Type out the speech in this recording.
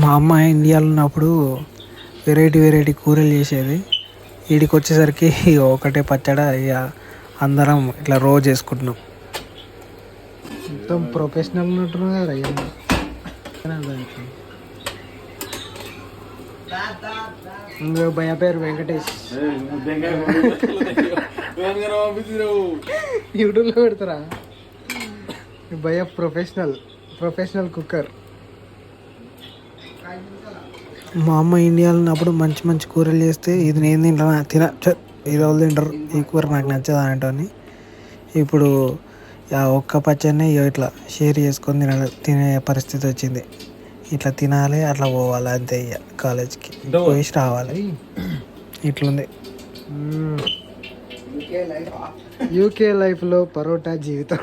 మా అమ్మ ఇండియాలో ఉన్నప్పుడు వెరైటీ వెరైటీ కూరలు చేసేది. వీడికి వచ్చేసరికి ఒకటే పచ్చడి. ఇక అందరం ఇట్లా రోజు చేసుకుంటున్నాం. మొత్తం ప్రొఫెషనల్ ఉన్నట్టున్నావు కదా అయ్యా. ఇంకో భయ పేరు వెంకటేష్. యూట్యూబ్లో పెడతారా? భయ ప్రొఫెషనల్ కుక్కర్. మా అమ్మ ఇండియాలో ఉన్నప్పుడు మంచి మంచి కూరలు చేస్తే ఇది నేను తింటా ఇది వాళ్ళు తింటారు, ఈ కూర నాకు నచ్చదు అనేటోని. ఇప్పుడు ఒక్క పచ్చడిని ఇట్లా షేర్ చేసుకొని తినే పరిస్థితి వచ్చింది. ఇట్లా తినాలి, అట్లా పోవాలి అంతే. ఇక కాలేజ్కి పోయి రావాలి. ఇట్లుంది యూకే లైఫ్లో పరోటా జీవితం.